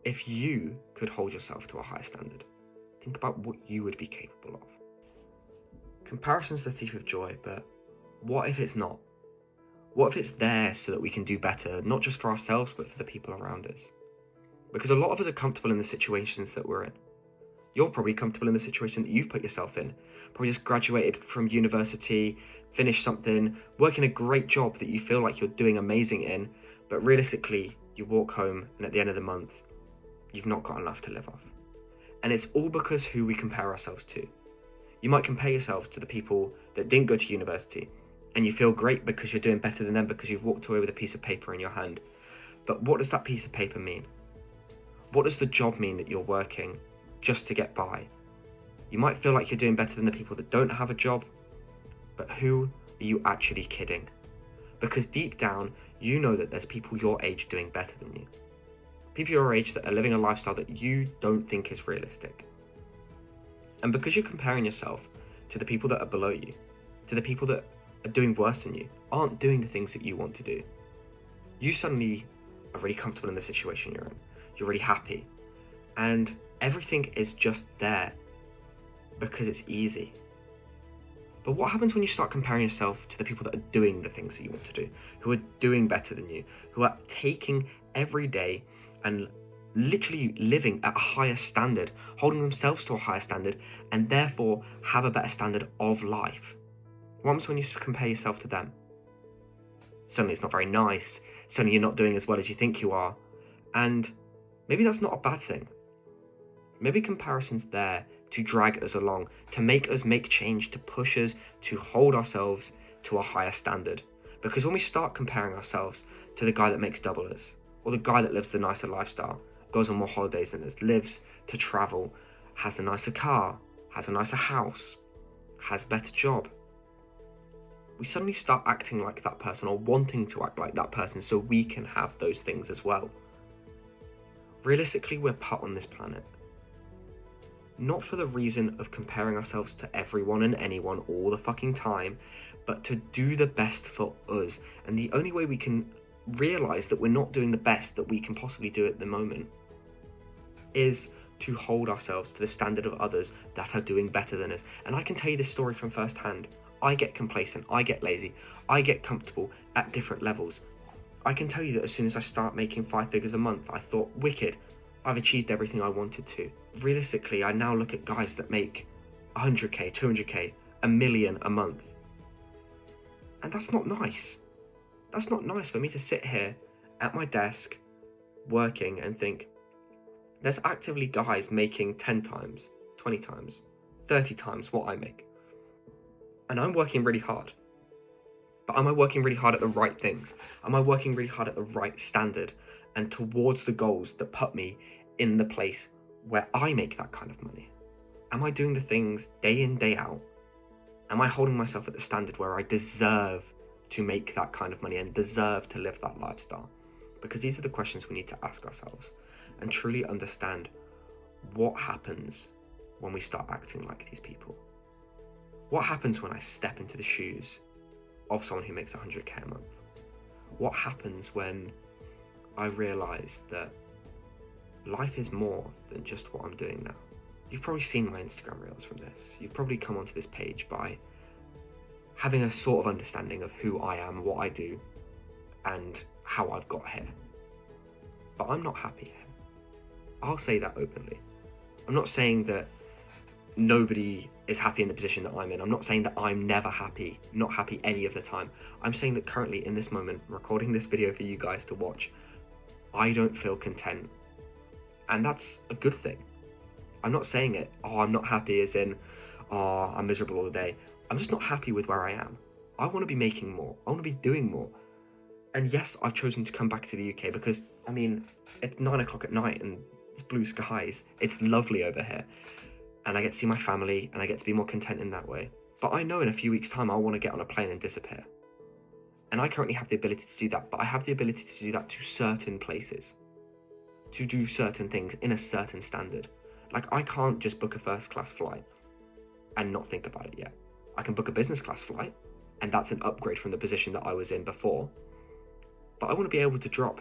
If you could hold yourself to a higher standard, think about what you would be capable of. Comparison's the thief of joy, but what if it's not? What if it's there so that we can do better, not just for ourselves, but for the people around us? Because a lot of us are comfortable in the situations that we're in. You're probably comfortable in the situation that you've put yourself in. Probably just graduated from university, finished something, working a great job that you feel like you're doing amazing in, but realistically, you walk home and at the end of the month, you've not got enough to live off. And it's all because who we compare ourselves to. You might compare yourself to the people that didn't go to university, and you feel great because you're doing better than them because you've walked away with a piece of paper in your hand. But what does that piece of paper mean? What does the job mean that you're working just to get by? You might feel like you're doing better than the people that don't have a job, but who are you actually kidding? Because deep down, you know that there's people your age doing better than you. People your age that are living a lifestyle that you don't think is realistic. And because you're comparing yourself to the people that are below you, to the people that are doing worse than you, aren't doing the things that you want to do, you suddenly are really comfortable in the situation you're in. You're really happy. And everything is just there because it's easy. But what happens when you start comparing yourself to the people that are doing the things that you want to do, who are doing better than you, who are taking every day and literally living at a higher standard, holding themselves to a higher standard, and therefore have a better standard of life? What happens when you compare yourself to them? Suddenly it's not very nice. Suddenly you're not doing as well as you think you are. And maybe that's not a bad thing. Maybe comparison's there to drag us along, to make us make change, to push us to hold ourselves to a higher standard. Because when we start comparing ourselves to the guy that makes double us, or the guy that lives the nicer lifestyle, goes on more holidays than us, lives to travel, has a nicer car, has a nicer house, has a better job, we suddenly start acting like that person or wanting to act like that person so we can have those things as well. Realistically, we're put on this planet not for the reason of comparing ourselves to everyone and anyone all the fucking time, but to do the best for us. And the only way we can realize that we're not doing the best that we can possibly do at the moment is to hold ourselves to the standard of others that are doing better than us. And I can tell you this story from first hand. I get complacent, I get lazy, I get comfortable at different levels. I can tell you that as soon as I start making 5 figures a month, I thought, wicked, I've achieved everything I wanted to. Realistically, I now look at guys that make 100k, 200k, a million a month. And that's not nice. That's not nice for me to sit here at my desk, working and think, there's actively guys making 10 times, 20 times, 30 times what I make. And I'm working really hard. But am I working really hard at the right things? Am I working really hard at the right standard and towards the goals that put me in the place where I make that kind of money? Am I doing the things day in, day out? Am I holding myself at the standard where I deserve to make that kind of money and deserve to live that lifestyle? Because these are the questions we need to ask ourselves and truly understand what happens when we start acting like these people. What happens when I step into the shoes of someone who makes 100k a month? What happens when I realize that life is more than just what I'm doing now? You've probably seen my Instagram reels from this. You've probably come onto this page by having a sort of understanding of who I am, what I do, and how I've got here. But I'm not happy here. I'll say that openly. I'm not saying that nobody is happy in the position that I'm in. I'm not saying that I'm never happy, not happy any of the time. I'm saying that currently in this moment, recording this video for you guys to watch, I don't feel content. And that's a good thing. I'm not saying it, I'm not happy as in, I'm miserable all the day. I'm just not happy with where I am. I want to be making more. I want to be doing more. And yes, I've chosen to come back to the UK because, it's 9 o'clock at night and it's blue skies. It's lovely over here. And I get to see my family and I get to be more content in that way. But I know in a few weeks' time, I'll want to get on a plane and disappear. And I currently have the ability to do that, but I have the ability to do that to certain places, to do certain things in a certain standard. Like, I can't just book a first class flight and not think about it yet. I can book a business class flight, and that's an upgrade from the position that I was in before. But I want to be able to drop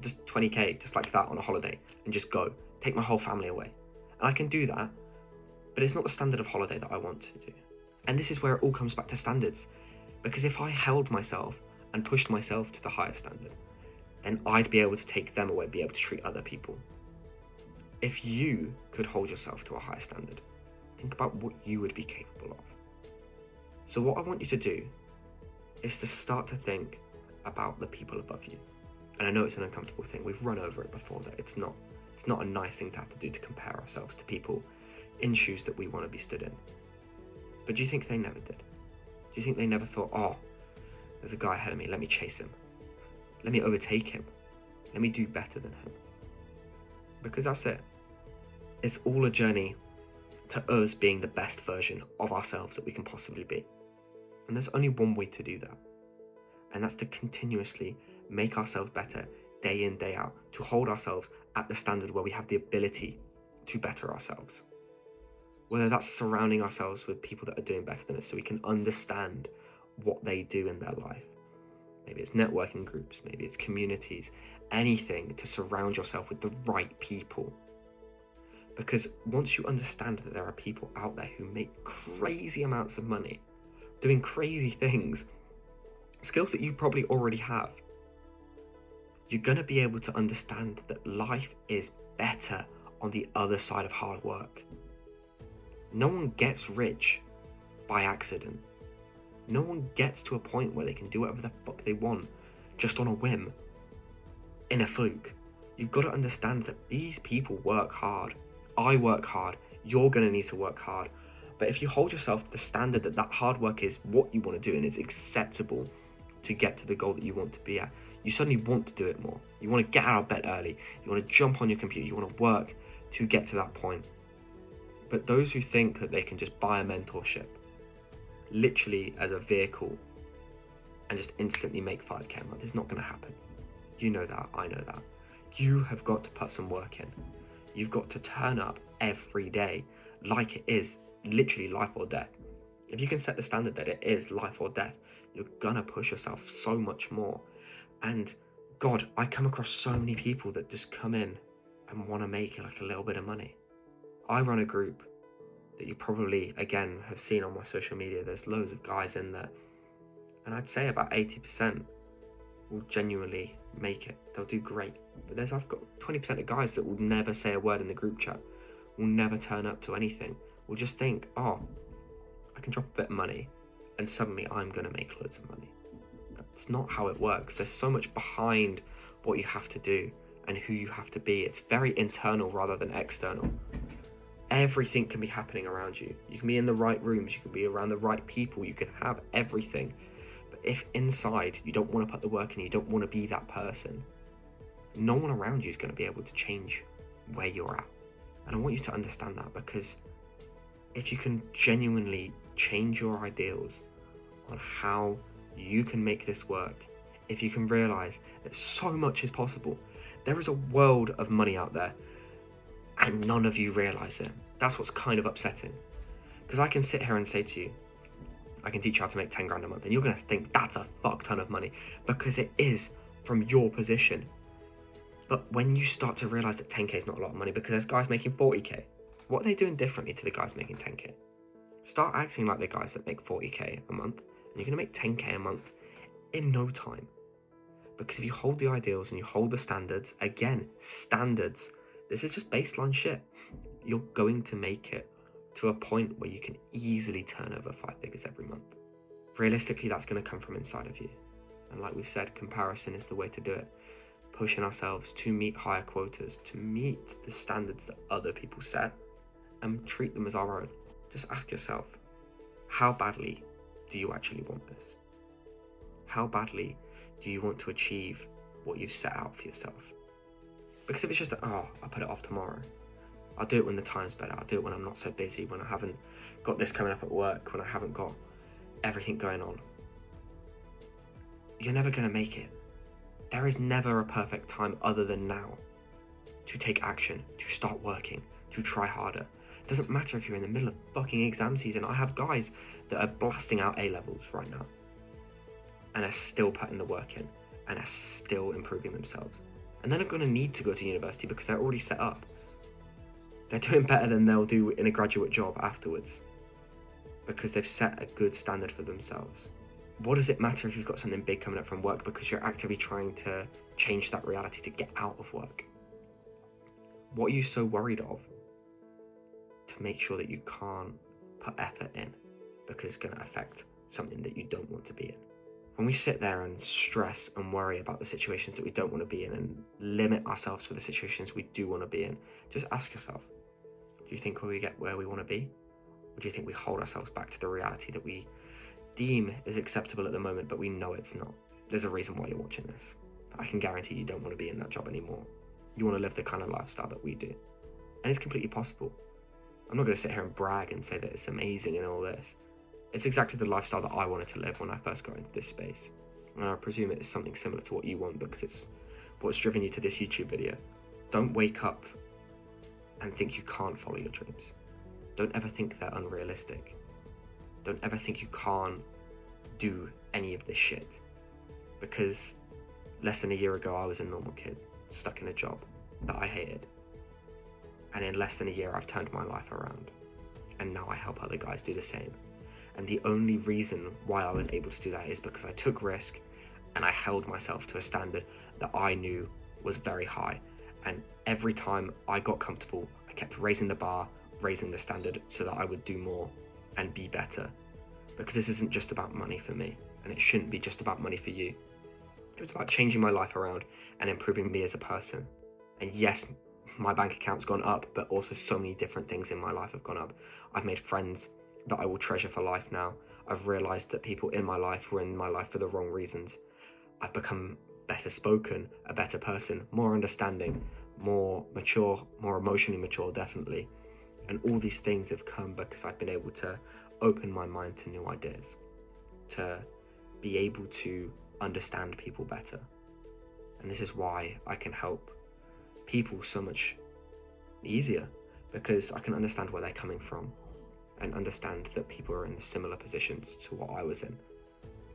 just 20k, just like that on a holiday, and just go, take my whole family away. And I can do that, but it's not the standard of holiday that I want to do. And this is where it all comes back to standards. Because if I held myself and pushed myself to the higher standard, then I'd be able to take them away, be able to treat other people. If you could hold yourself to a higher standard, think about what you would be capable of. So what I want you to do is to start to think about the people above you. And I know it's an uncomfortable thing. We've run over it before, that it's not a nice thing to have to do, to compare ourselves to people in shoes that we want to be stood in. But do you think they never did? Do you think they never thought, oh, there's a guy ahead of me, let me chase him. Let me overtake him. Let me do better than him. Because that's it. It's all a journey to us being the best version of ourselves that we can possibly be. And there's only one way to do that. And that's to continuously make ourselves better day in, day out, to hold ourselves at the standard where we have the ability to better ourselves. Whether that's surrounding ourselves with people that are doing better than us so we can understand what they do in their life. Maybe it's networking groups, maybe it's communities, anything to surround yourself with the right people. Because once you understand that there are people out there who make crazy amounts of money, doing crazy things, skills that you probably already have, you're going to be able to understand that life is better on the other side of hard work. No one gets rich by accident. No one gets to a point where they can do whatever the fuck they want just on a whim, in a fluke. You've got to understand that these people work hard. I work hard. You're going to need to work hard. But if you hold yourself to the standard that that hard work is what you want to do and it's acceptable to get to the goal that you want to be at, you suddenly want to do it more. You want to get out of bed early. You want to jump on your computer. You want to work to get to that point. But those who think that they can just buy a mentorship, literally as a vehicle, and just instantly make 5k a month, it's not going to happen. You know that, I know that. You have got to put some work in. You've got to turn up every day like it is literally life or death. If you can set the standard that it is life or death, you're gonna push yourself so much more. And God, I come across so many people that just come in and want to make like a little bit of money. I run a group that you probably, again, have seen on my social media. There's loads of guys in there. And I'd say about 80% will genuinely make it. They'll do great. But I've got 20% of guys that will never say a word in the group chat, will never turn up to anything, will just think, oh, I can drop a bit of money and suddenly I'm going to make loads of money. That's not how it works. There's so much behind what you have to do and who you have to be. It's very internal rather than external. Everything can be happening around you. You can be in the right rooms, you can be around the right people, you can have everything. But if inside you don't want to put the work in, you don't want to be that person, no one around you is going to be able to change where you're at. And I want you to understand that, because if you can genuinely change your ideals on how you can make this work, if you can realize that so much is possible, there is a world of money out there and none of you realize it. That's what's kind of upsetting. Because I can sit here and say to you, I can teach you how to make 10 grand a month, and you're going to think that's a fuck ton of money, because it is from your position. But when you start to realize that 10k is not a lot of money, because there's guys making 40k, what are they doing differently to the guys making 10k? Start acting like the guys that make 40k a month, and you're going to make 10k a month in no time. Because if you hold the ideals and you hold the standards, again, standards, this is just baseline shit, you're going to make it to a point where you can easily turn over 5 figures every month. Realistically, that's going to come from inside of you. And like we've said, comparison is the way to do it. Pushing ourselves to meet higher quotas, to meet the standards that other people set, and treat them as our own. Just ask yourself, how badly do you actually want this? How badly do you want to achieve what you've set out for yourself? Because if it's just, oh, I'll put it off tomorrow, I'll do it when the time's better, I'll do it when I'm not so busy, when I haven't got this coming up at work, when I haven't got everything going on, you're never going to make it. There is never a perfect time other than now to take action, to start working, to try harder. It doesn't matter if you're in the middle of fucking exam season. I have guys that are blasting out A-levels right now and are still putting the work in and are still improving themselves And they're not going to need to go to university because they're already set up. They're doing better than they'll do in a graduate job afterwards because they've set a good standard for themselves. What does it matter if you've got something big coming up from work because you're actively trying to change that reality to get out of work? What are you so worried of to make sure that you can't put effort in because it's going to affect something that you don't want to be in? When we sit there and stress and worry about the situations that we don't want to be in and limit ourselves for the situations we do want to be in, just ask yourself, do you think we get where we want to be? Or do you think we hold ourselves back to the reality that we deem is acceptable at the moment, but we know it's not? There's a reason why you're watching this. I can guarantee you don't want to be in that job anymore. You want to live the kind of lifestyle that we do. And it's completely possible. I'm not going to sit here and brag and say that it's amazing and all this. It's exactly the lifestyle that I wanted to live when I first got into this space. And I presume it's something similar to what you want because it's what's driven you to this YouTube video. Don't wake up and think you can't follow your dreams. Don't ever think they're unrealistic. Don't ever think you can't do any of this shit. Because less than a year ago, I was a normal kid, stuck in a job that I hated. And in less than a year, I've turned my life around. And now I help other guys do the same. And the only reason why I was able to do that is because I took risk and I held myself to a standard that I knew was very high. And every time I got comfortable, I kept raising the bar, raising the standard so that I would do more and be better. Because this isn't just about money for me, and it shouldn't be just about money for you. It's about changing my life around and improving me as a person. And yes, my bank account's gone up, but also so many different things in my life have gone up. I've made friends that I will treasure for life now. I've realized that people in my life were in my life for the wrong reasons. I've become better spoken, a better person, more understanding, more mature, more emotionally mature, definitely. And all these things have come because I've been able to open my mind to new ideas, to be able to understand people better. And this is why I can help people so much easier, because I can understand where they're coming from and understand that people are in similar positions to what I was in.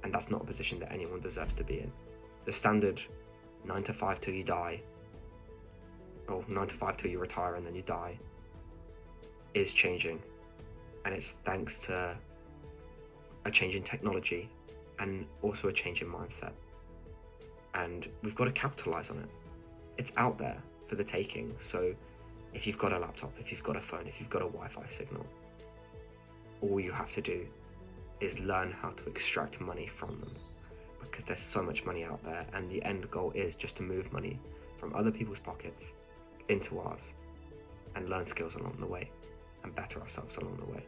And that's not a position that anyone deserves to be in. The standard 9 to 5 till you die, or 9 to 5 till you retire and then you die, is changing. And it's thanks to a change in technology and also a change in mindset. And we've got to capitalize on it. It's out there for the taking. So if you've got a laptop, if you've got a phone, if you've got a Wi-Fi signal, all you have to do is learn how to extract money from them, because there's so much money out there, and the end goal is just to move money from other people's pockets into ours and learn skills along the way and better ourselves along the way.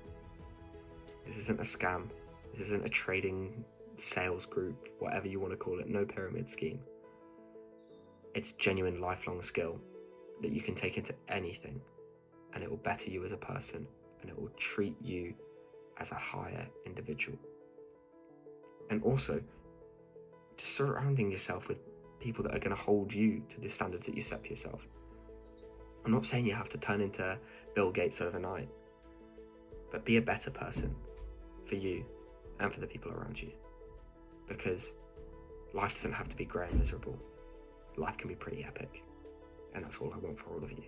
This isn't a scam. This isn't a trading sales group, whatever you want to call it, no pyramid scheme. It's genuine lifelong skill that you can take into anything, and it will better you as a person, and it will treat you as a higher individual. And also, just surrounding yourself with people that are going to hold you to the standards that you set for yourself. I'm not saying you have to turn into Bill Gates overnight, but be a better person for you and for the people around you. Because life doesn't have to be grey and miserable. Life can be pretty epic. And that's all I want for all of you.